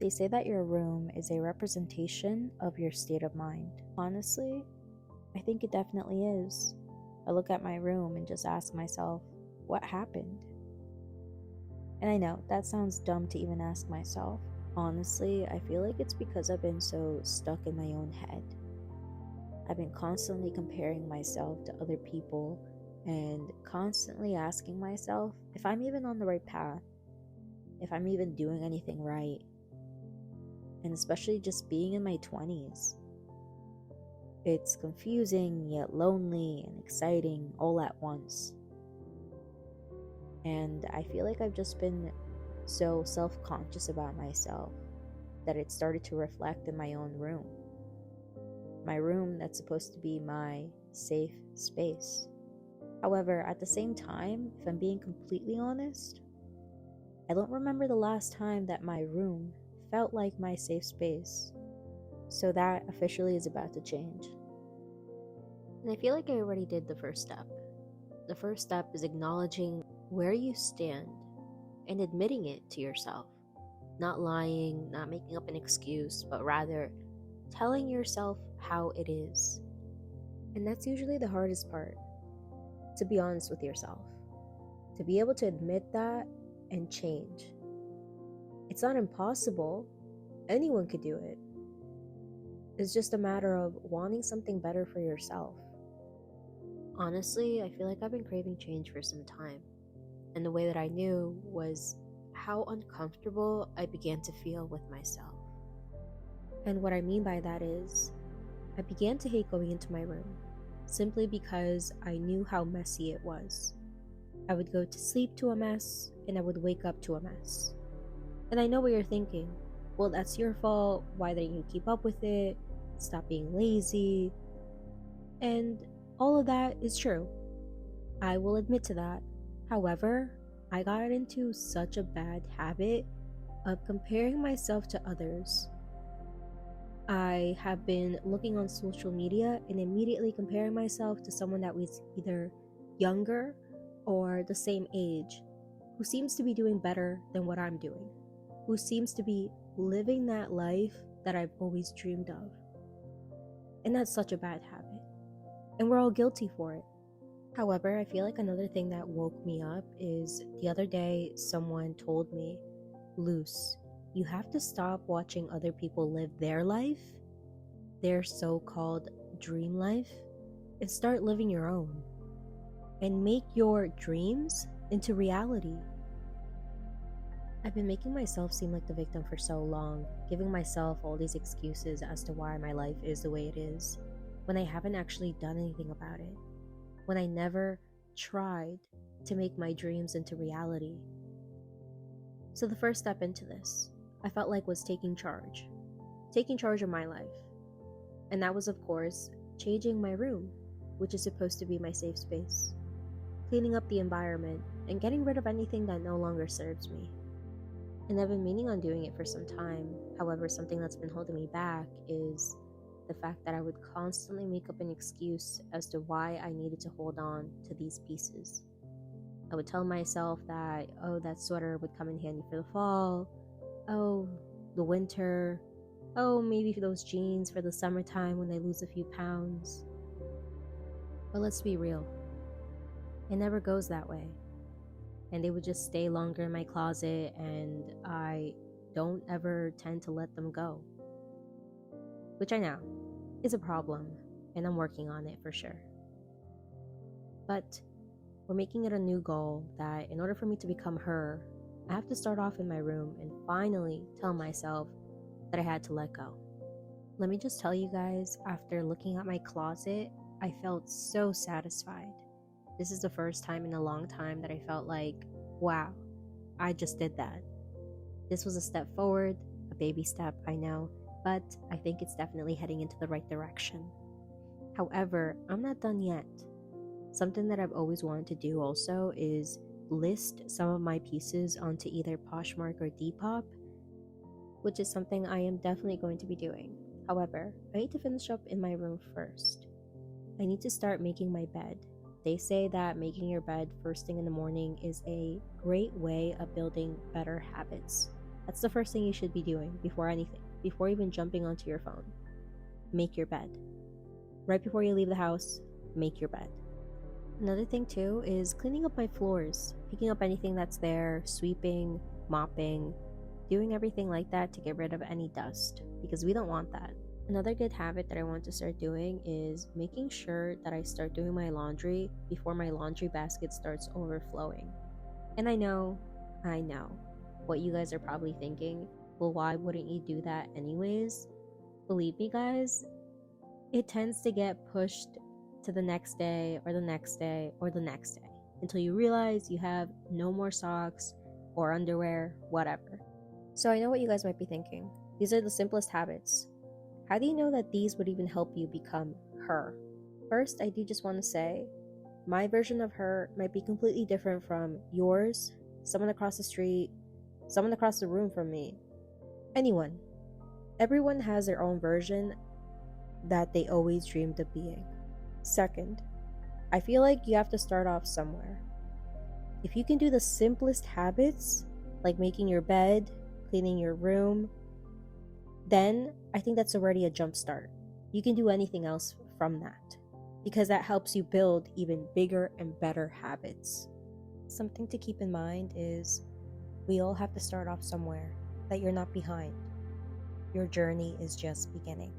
They say that your room is a representation of your state of mind. Honestly, I think it definitely is. I look at my room and just ask myself, what happened? And I know that sounds dumb to even ask myself. Honestly, I feel like it's because I've been so stuck in my own head. I've been constantly comparing myself to other people and constantly asking myself if I'm even on the right path, if I'm even doing anything right, and especially just being in my 20s. It's confusing yet lonely and exciting all at once. And I feel like I've just been so self-conscious about myself that it started to reflect in my own room. My room that's supposed to be my safe space. However, at the same time, if I'm being completely honest, I don't remember the last time that my room felt like my safe space. So that officially is about to change. And I feel like I already did the first step. The first step is acknowledging where you stand and admitting it to yourself. Not lying, not making up an excuse, but rather telling yourself how it is. And that's usually the hardest part, to be honest with yourself. To be able to admit that and change. It's not impossible. Anyone could do it. It's just a matter of wanting something better for yourself. Honestly, I feel like I've been craving change for some time. And the way that I knew was how uncomfortable I began to feel with myself. And what I mean by that is, I began to hate going into my room, simply because I knew how messy it was. I would go to sleep to a mess, and I would wake up to a mess. And I know what you're thinking. Well, that's your fault. Why didn't you keep up with it? Stop being lazy. And all of that is true. I will admit to that. However, I got into such a bad habit of comparing myself to others. I have been looking on social media and immediately comparing myself to someone that was either younger or the same age, who seems to be doing better than what I'm doing, who seems to be living that life that I've always dreamed of. And that's such a bad habit. And we're all guilty for it. However, I feel like another thing that woke me up is the other day someone told me, Luce, you have to stop watching other people live their life, their so-called dream life, and start living your own. And make your dreams into reality. I've been making myself seem like the victim for so long, giving myself all these excuses as to why my life is the way it is, when I haven't actually done anything about it, when I never tried to make my dreams into reality. So the first step into this, I felt like, was taking charge of my life. And that was, of course, changing my room, which is supposed to be my safe space, cleaning up the environment, and getting rid of anything that no longer serves me. And I've been meaning on doing it for some time. However, something that's been holding me back is the fact that I would constantly make up an excuse as to why I needed to hold on to these pieces. I would tell myself that, oh, that sweater would come in handy for the fall, oh, the winter, oh, maybe for those jeans for the summertime when I lose a few pounds. But let's be real, it never goes that way. And they would just stay longer in my closet, and I don't ever tend to let them go. Which I know is a problem, and I'm working on it for sure. But we're making it a new goal that in order for me to become her, I have to start off in my room and finally tell myself that I had to let go. Let me just tell you guys, after looking at my closet, I felt so satisfied. This is the first time in a long time that I felt like, wow, I just did that. This was a step forward, a baby step, I know, but I think it's definitely heading into the right direction. However, I'm not done yet. Something that I've always wanted to do also is list some of my pieces onto either Poshmark or Depop, which is something I am definitely going to be doing. However, I need to finish up in my room first. I need to start making my bed. They say that making your bed first thing in the morning is a great way of building better habits. That's the first thing you should be doing before anything, before even jumping onto your phone. Make your bed. Right before you leave the house, make your bed. Another thing too is cleaning up my floors, picking up anything that's there, sweeping, mopping, doing everything like that to get rid of any dust, because we don't want that. Another good habit that I want to start doing is making sure that I start doing my laundry before my laundry basket starts overflowing. And I know, what you guys are probably thinking, well, why wouldn't you do that anyways? Believe me, guys, it tends to get pushed to the next day or the next day or the next day until you realize you have no more socks or underwear, whatever. So I know what you guys might be thinking. These are the simplest habits. How do you know that these would even help you become her? First, I do just want to say, my version of her might be completely different from yours, someone across the street, someone across the room from me, anyone. Everyone has their own version that they always dreamed of being. Second, I feel like you have to start off somewhere. If you can do the simplest habits, like making your bed, cleaning your room, then I think that's already a jump start. You can do anything else from that, because that helps you build even bigger and better habits. Something to keep in mind is we all have to start off somewhere, that you're not behind. Your journey is just beginning.